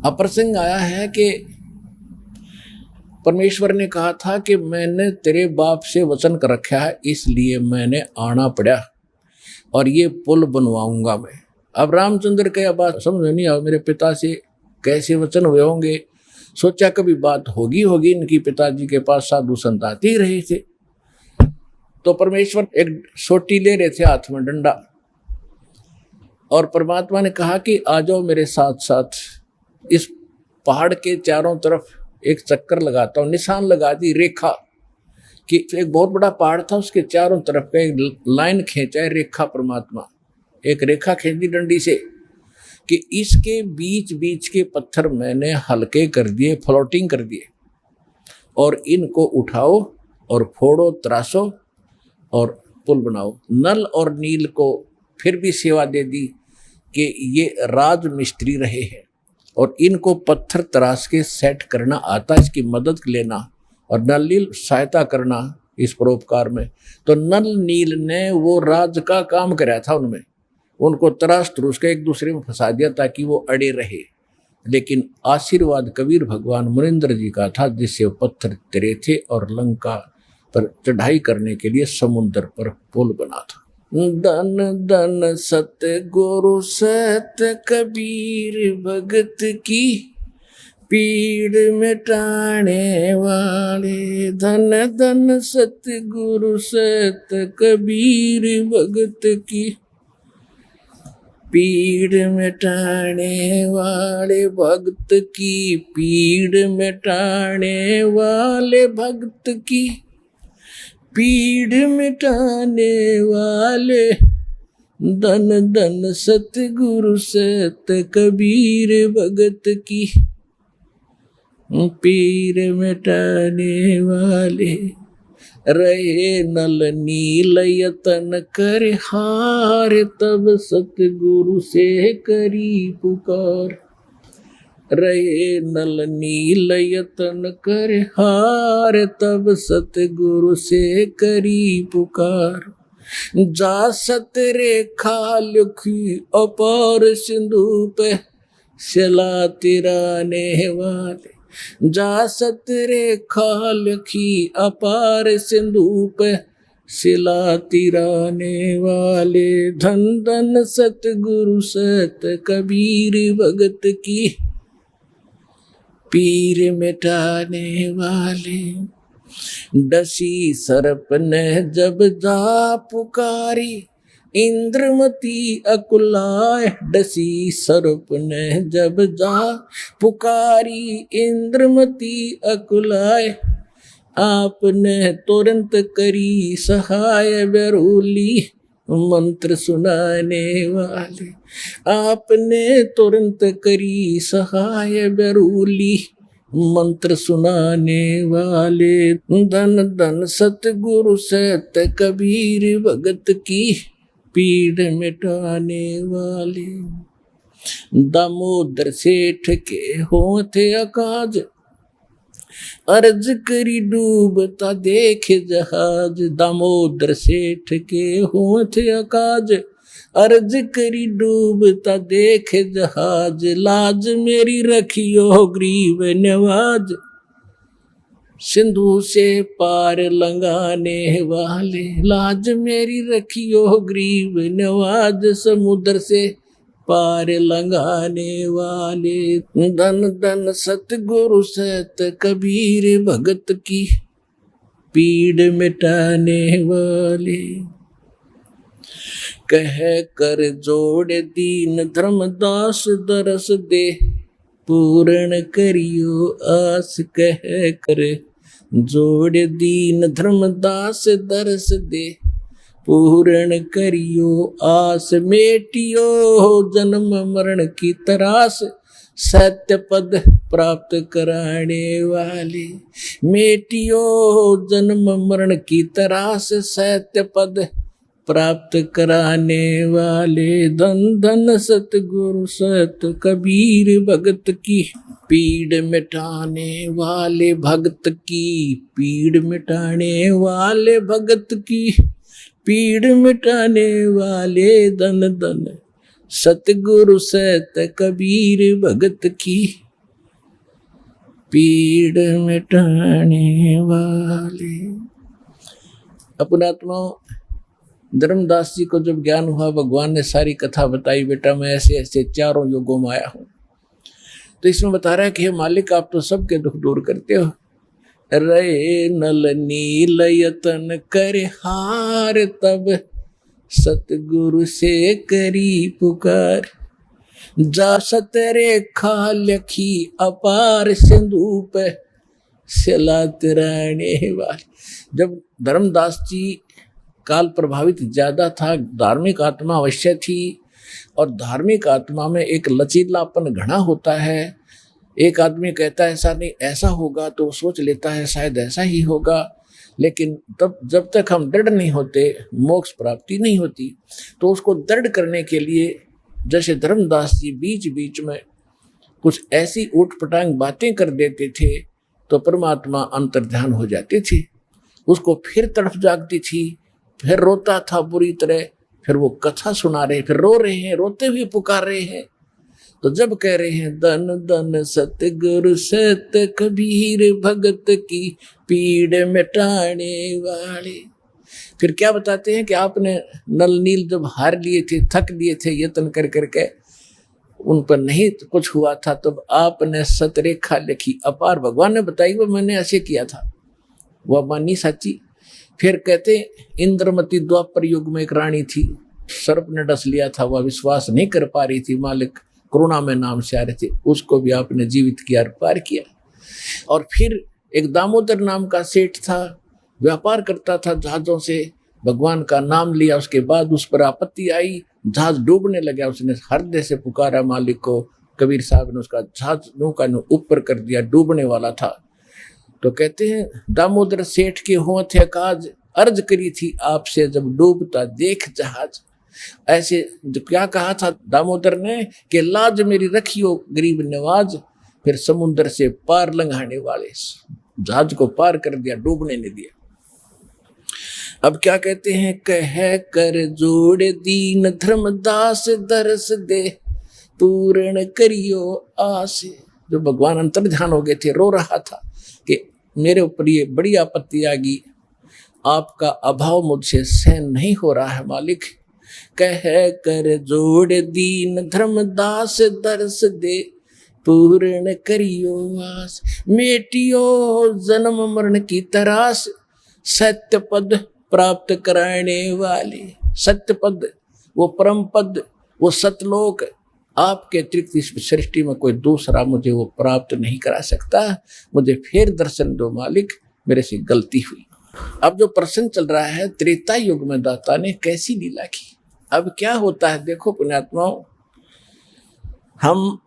अब प्रसंग आया है कि परमेश्वर ने कहा था कि मैंने तेरे बाप से वचन कर रखा है, इसलिए मैंने आना पड़ा और ये पुल बनवाऊंगा मैं। अब रामचंद्र के बात समझ नहीं आ, मेरे पिता से कैसे वचन हुए होंगे। सोचा कभी बात होगी इनकी, पिताजी के पास साधु संत आते ही रहे थे। तो परमेश्वर एक सोटी ले रहे थे हाथ में, डंडा, और परमात्मा ने कहा कि आ जाओ मेरे साथ साथ, इस पहाड़ के चारों तरफ एक चक्कर लगाता हूँ। निशान लगा दी, रेखा कि एक बहुत बड़ा पहाड़ था, उसके चारों तरफ का एक लाइन खींचा है, रेखा। परमात्मा एक रेखा खींच दी डंडी से कि इसके बीच बीच के पत्थर मैंने हल्के कर दिए, फ्लोटिंग कर दिए, और इनको उठाओ और फोड़ो, तराशो और पुल बनाओ। नल और नील को फिर भी सेवा दे दी कि ये राज मिस्त्री रहे हैं और इनको पत्थर तराश के सेट करना आता, इसकी मदद लेना, और नल नील सहायता करना इस परोपकार में। तो नल नील ने वो राज का काम कराया था उनमें, उनको तराश तरूश के एक दूसरे में फंसा दिया ताकि वो अड़े रहे। लेकिन आशीर्वाद कबीर भगवान मुनिंद्र जी का था, जिससे पत्थर तरे थे और लंका पर चढ़ाई करने के लिए समुद्र पर पुल बना था। धन धन सत्य गुरु सत्य कबीर भगत की, पीड़ मिटाने वाले। धन धन सत्य गुरु सत्य कबीर भगत की, पीड़ मिटाने वाले भक्त की, पीड़ मिटाने वाले भक्त की, पीड़ मिटाने वाले। धन धन सतगुरु सत्य कबीर भगत की, पीड़ मिटाने वाले। रहे नल नील यतन कर हार, तब सतगुरु से करी पुकार। रहे नल नील यतन कर हार, तब सतगुरु से करी पुकार। जा सत रेखा लिखी अपार सिंधु पे, शिला तिराने वाले। जा सत रेखा लिखी अपार सिंधु पे, शिला तिराने वाले। धन धन सतगुरु सत कबीर भगत की, पीर मिटाने वाले। डसी सर्प ने जब जा पुकारी, इंद्रमती अकुलाए। डसी सर्प ने जब जा पुकारी, इंद्रमती अकुलाए। आपने तुरंत करी सहाय बेरूली, मंत्र सुनाने वाले। आपने तुरंत करी सहाय बेरूली, मंत्र सुनाने वाले। धन धन सतगुरु सत्य कबीर भगत की, पीड़ मिटाने वाले। दामोदर सेठ के होते अकाज, अर्ज करी डूबता देख जहाज। दामोदर सेठ के होते अकाज, अर्ज करी डूबता देख जहाज। लाज मेरी रखियो गरीब नवाज, सिंधु से पार लंगाने वाले। लाज मेरी रखियो गरीब नवाज, समुद्र से पार लंगाने वाले। धन धन सतगुरु सत कबीर भगत की, पीड़ मिटाने वाले। कह कर जोड़ दीन धर्मदास, दरस दे पूर्ण करियो आस। कह कर जोड़ दीन धर्मदास, दरस दे पूर्ण करियो आस। मेटियो जन्म मरण की तरास, सत्य पद प्राप्त कराने वाले। मेटियो जन्म मरण की तरास, सत्य पद प्राप्त कराने वाले। धन धन सतगुरु सत कबीर भगत की, पीड़ मिटाने वाले भगत की। पीड़ मिटाने वाले भगत की, पीड़ मिटाने वाले। धन धन सतगुरु सत कबीर भगत की, पीड़ मिटाने वाले। अपना आत्मा धर्मदास जी को जब ज्ञान हुआ, भगवान ने सारी कथा बताई, बेटा मैं ऐसे ऐसे चारों युगों में आया हूँ। तो इसमें बता रहा है कि हे मालिक, आप तो सबके दुख दूर करते हो। रे नल नील यतन कर हार, तब सतगुरु से करी पुकार। जा सतरेखा लखी अपार सिंधु पे सिलात रहने वाले। जब धर्मदास जी काल प्रभावित ज्यादा था, धार्मिक आत्मा अवश्य थी, और धार्मिक आत्मा में एक लचीलापन घना होता है। एक आदमी कहता है ऐसा नहीं ऐसा होगा, तो सोच लेता है शायद ऐसा ही होगा, लेकिन तब जब तक हम दृढ़ नहीं होते, मोक्ष प्राप्ति नहीं होती। तो उसको दृढ़ करने के लिए जैसे धर्मदास जी बीच बीच में कुछ ऐसी ऊटपटांग बातें कर देते थे, तो परमात्मा अंतर्ध्यान हो जाती थी, उसको फिर तड़फ जागती थी, फिर रोता था बुरी तरह, फिर वो कथा सुना रहे, फिर रो रहे हैं, रोते हुए पुकार रहे हैं। तो जब कह रहे हैं दन दन सतगुरु सत कबीर भगत की पीड़ मिटाने वाले, फिर क्या बताते हैं कि आपने नल नील जब हार लिए थे, थक लिए थे यत्न कर करके, उन पर नहीं कुछ हुआ था, तब आपने सतरेखा लिखी अपार। भगवान ने बताई वो मैंने ऐसे किया था, वह मानी सच्ची। फिर कहते इंद्रमती द्वापर युग में एक रानी थी, सर्प ने डस लिया था, वह विश्वास नहीं कर पा रही थी, मालिक करुणा में नाम से आ रहे थे, उसको भी आपने जीवित किया, पार किया। और फिर एक दामोदर नाम का सेठ था, व्यापार करता था जहाजों से, भगवान का नाम लिया, उसके बाद उस पर आपत्ति आई, जहाज डूबने लगा, उसने हृदय से पुकारा मालिक को, कबीर साहब ने उसका जहाज नौका ने ऊपर कर दिया, डूबने वाला था। तो कहते हैं दामोदर सेठ के हों थे काज, अर्ज करी थी आपसे जब डूबता देख जहाज। ऐसे जो क्या कहा था दामोदर ने कि लाज मेरी रखियो गरीब नवाज, फिर समुद्र से पार लंघाने वाले, जहाज को पार कर दिया, डूबने नहीं दिया। अब क्या कहते हैं, कह कर जोड़ दीन धर्मदास दरस दे पूर्ण करियो आस। जो भगवान अंतर्ध्यान हो गए थे, रो रहा था कि मेरे ऊपर ये बड़ी आपत्ति आ गई, आपका अभाव मुझसे सहन नहीं हो रहा है मालिक। कह कर जोड़ दीन धर्मदास दरस दे पूर्ण करियो आस। मेटियो जन्म मरण की तरास, सत्य पद प्राप्त कराने वाले। सत्य पद, वो परम पद, वो सतलोक, आपके अतिरिक्त इस सृष्टि में कोई दूसरा मुझे वो प्राप्त नहीं करा सकता। मुझे फिर दर्शन दो मालिक, मेरे से गलती हुई। अब जो प्रसंग चल रहा है, त्रेता युग में दाता ने कैसी लीला की। अब क्या होता है देखो पुण्यात्माओं, हम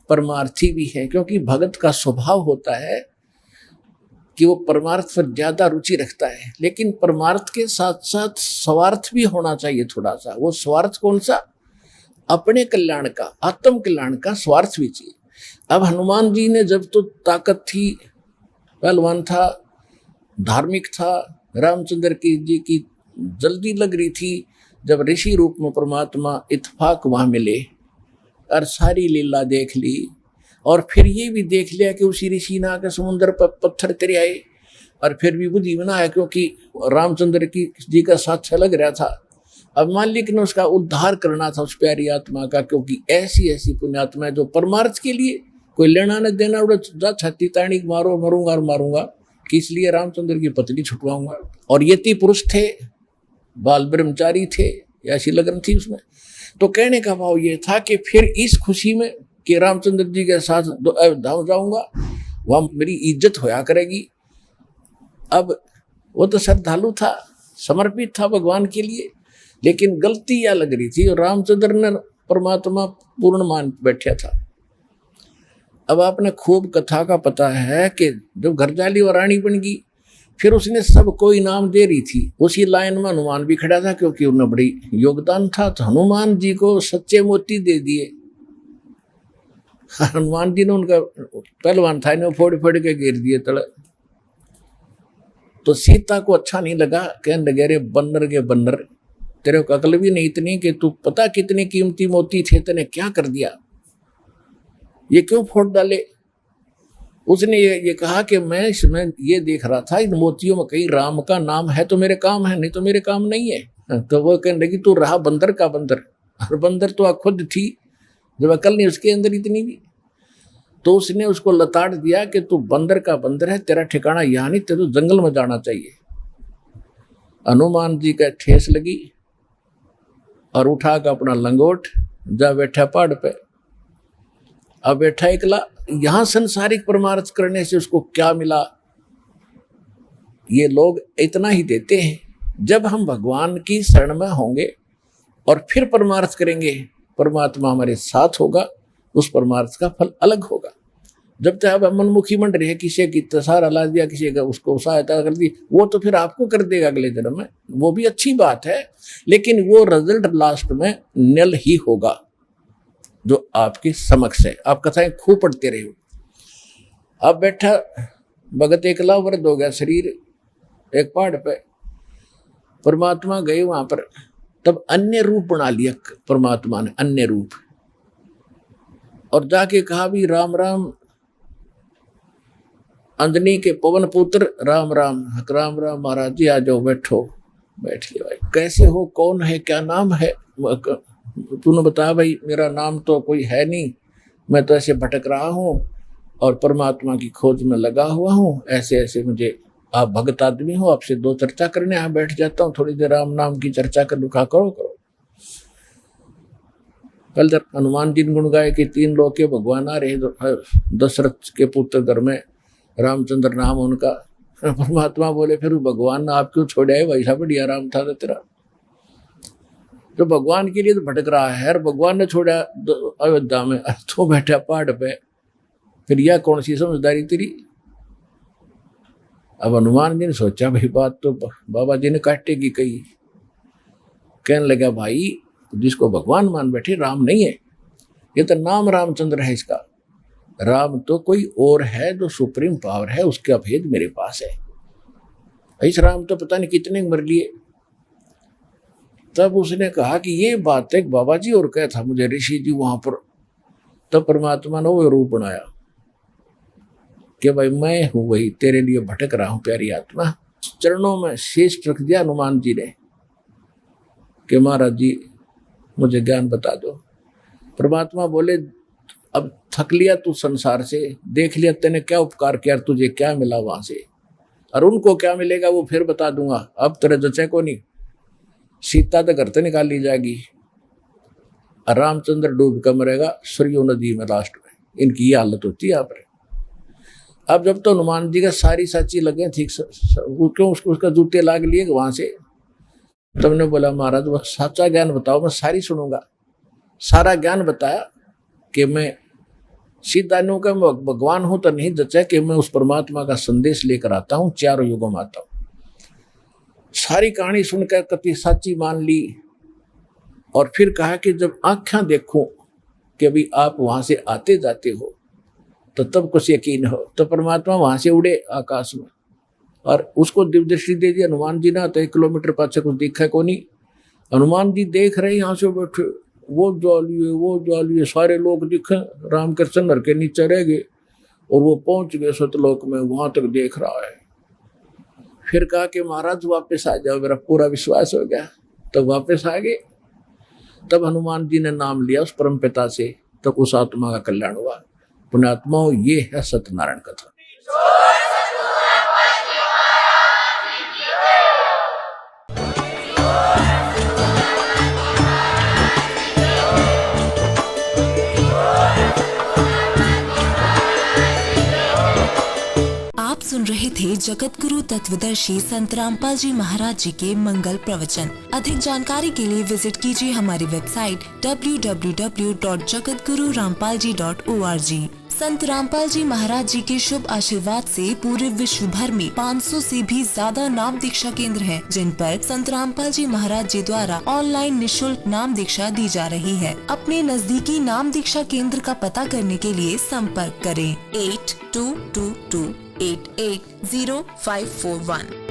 परमार्थी भी हैं, क्योंकि भगत का स्वभाव होता है कि वो परमार्थ पर ज्यादा रुचि रखता है, लेकिन परमार्थ के साथ साथ स्वार्थ भी होना चाहिए थोड़ा सा। वो स्वार्थ कौन सा? अपने कल्याण का, आत्म कल्याण का स्वार्थ भी चाहिए। अब हनुमान जी ने जब तो ताकत थी, पहलवान था, धार्मिक था, रामचंद्र जी की जल्दी लग रही थी, जब ऋषि रूप में परमात्मा इत्फाक वहां मिले और सारी लीला देख ली, और फिर ये भी देख लिया कि उसी ऋषि ने आकर समुद्र पर पत्थर तेरे आए, और फिर भी बुद्धि बनाया क्योंकि रामचंद्र जी का साथ लग रहा था। अब मालिक ने उसका उद्धार करना था उस प्यारी आत्मा का, क्योंकि ऐसी ऐसी पुण्यात्मा है जो परमार्थ के लिए कोई लेना न देना, उड़ा छाती ताणी मारो, मरूंगा और मारूंगा, कि इसलिए रामचंद्र की पत्नी छुटवाऊंगा। और यति पुरुष थे, बाल ब्रह्मचारी थे, ऐसी लगन थी उसमें। तो कहने का भाव ये था कि फिर इस खुशी में कि रामचंद्र जी के साथ धाम जाऊंगा, वहां मेरी इज्जत होया करेगी। अब वो तो श्रद्धालु था, समर्पित था भगवान के लिए, लेकिन गलती क्या लग रही थी, और रामचंद्र ने परमात्मा पूर्ण मान बैठा था। अब आपने खूब कथा का पता है कि जब घरजाली और रानी बन गई, फिर उसने सबको इनाम दे रही थी। उसी लाइन में हनुमान भी खड़ा था, क्योंकि उन्हें बड़ी योगदान था, तो हनुमान जी को सच्चे मोती दे दिए। हनुमान जी ने उनका पहलवान था, इन्हें फोड़ फोड़ के गिर दिए तले। तो सीता को अच्छा नहीं लगा, कहने लगे रे बन्नर के बन्नर, तेरे को अकल भी नहीं इतनी कि तू पता कितने कीमती मोती थे, तेने क्या कर दिया, ये क्यों फोड़ डाले। उसने ये कहा कि मैं इसमें ये देख रहा था इन मोतियों में कहीं राम का नाम है तो मेरे काम है, नहीं तो मेरे काम नहीं है। तो वो कहने लगी तू रहा बंदर का बंदर, और बंदर तो खुद थी जब अकल नहीं उसके अंदर इतनी भी। तो उसने उसको लताड़ दिया कि तू बंदर का बंदर है, तेरा ठिकाना यहाँ नहीं, तेरे तो जंगल में जाना चाहिए। हनुमान जी का ठेस लगी और उठा कर अपना लंगोट जा बैठा पहाड़ पे। अब बैठा एकला, यहां संसारिक परमार्थ करने से उसको क्या मिला? ये लोग इतना ही देते हैं। जब हम भगवान की शरण में होंगे और फिर परमार्थ करेंगे, परमात्मा हमारे साथ होगा, उस परमार्थ का फल अलग होगा। जब तक आप मनमुखी मंड रहे, किसी की तसार हला दिया, किसी का उसको सहायता कर दी, वो तो फिर आपको कर देगा अगले जन्म में, वो भी अच्छी बात है, लेकिन वो रिजल्ट लास्ट में नल ही होगा जो आपके समक्ष है। आप कथाएं खूब पढ़ते रहे हो। अब बैठा भगत एकला, वृद्ध हो गया शरीर, एक पहाड़ पे। परमात्मा गए वहां पर, तब अन्य रूप बना लिया परमात्मा ने, अन्य रूप, और जाके कहा भी राम राम, अंजनी के पवन पुत्र राम राम, राम राम महाराज जी आ जाओ, बैठो। बैठ लिया। भाई कैसे हो, कौन है, क्या नाम है? तूने बताया भाई मेरा नाम तो कोई है नहीं, मैं तो ऐसे भटक रहा हूँ और परमात्मा की खोज में लगा हुआ हूँ, ऐसे ऐसे मुझे, आप भगत आदमी हो, आपसे दो चर्चा करने यहाँ बैठ जाता हूँ, थोड़ी देर राम नाम की चर्चा कर लुका, करो करो। कल तक हनुमान जी ने गुण गाए कि 3 लोग के भगवान आ रहे, दशरथ के पुत्र घर में रामचंद्र नाम उनका। परमात्मा बोले फिर भगवान ने आप क्यों छोड़ा है, वैसा बढ़िया राम था तेरा, जो भगवान के लिए तो भटक रहा है, और भगवान ने छोड़ा अयोध्या में, तो बैठा पहाड़ पे, फिर यह कौन सी समझदारी तेरी? अब हनुमान जी ने सोचा भाई बात तो बाबा जी ने काटेगी कही। कहने लगा भाई जिसको भगवान मान बैठे राम नहीं है, ये तो नाम रामचंद्र है इसका, राम तो कोई और है जो सुप्रीम पावर है, उसका भेद मेरे पास है। इस राम तो पता नहीं कितने मर लिए। तब उसने कहा कि ये बात एक बाबा जी और कहा था मुझे ऋषि जी वहां पर। तब परमात्मा ने वो रूप बनाया कि भाई मैं हूं वही, तेरे लिए भटक रहा हूं प्यारी आत्मा। चरणों में शीश रख दिया हनुमान जी ने कि महाराज जी मुझे ज्ञान बता दो। परमात्मा बोले अब थक लिया तू संसार से, देख लिया तेने क्या उपकार किया, तुझे क्या मिला वहां से, और उनको क्या मिलेगा वो फिर बता दूंगा। अब तेरे जचे को नहीं, सीता तो घर से निकाल ली जाएगी, रामचंद्र डूब कर मरेगा सरयू नदी में लास्ट में। इनकी ये हालत होती है यहाँ पर। अब जब तो हनुमान जी का सारी साची लगे ठीक, क्यों उसका जूते लाग लिए वहां से। तुमने बोला महाराज वो सच्चा ज्ञान बताओ, मैं सारी सुनूंगा। सारा ज्ञान बताया कि मैं सीधा नु का भगवान हूं तो नहीं जचा कि मैं उस परमात्मा का संदेश लेकर आता हूं, 4 युगों में आता हूं। सारी कहानी सुनकर कति साची मान ली, और फिर कहा कि जब आंखें देखूं कि अभी आप वहां से आते जाते हो तो तब कुछ यकीन हो। तो परमात्मा वहां से उड़े आकाश में, और उसको दिव्य दृष्टि दे दी हनुमान जी ना, तो 1 किलोमीटर पाछे कुछ दिखा को नहीं। हनुमान जी देख रहे यहाँ से बैठे, वो ज्वालिए सारे लोग दिखे, राम कृष्ण नर के नीचे रह गए, और वो पहुंच गए सतलोक में, वहां तक देख रहा है। फिर कहा कि महाराज वापस आ जाओ, मेरा पूरा विश्वास हो गया। तब वापस आ गए। तब हनुमान जी ने नाम लिया उस परम पिता से, तब उस आत्मा का कल्याण हुआ। पुण्यात्माओं ये है सत्यनारायण कथा। आप सुन रहे थे जगत गुरु तत्वदर्शी संत रामपाल जी महाराज जी के मंगल प्रवचन। अधिक जानकारी के लिए विजिट कीजिए हमारी वेबसाइट www.jagatgururampalji.org। संत रामपाल जी महाराज जी के शुभ आशीर्वाद से पूरे विश्व भर में 500 से भी ज्यादा नाम दीक्षा केंद्र हैं, जिन पर संत रामपाल जी महाराज जी द्वारा ऑनलाइन निशुल्क नाम दीक्षा दी जा रही है। अपने नजदीकी नाम दीक्षा केंद्र का पता करने के लिए संपर्क करें 8222880541।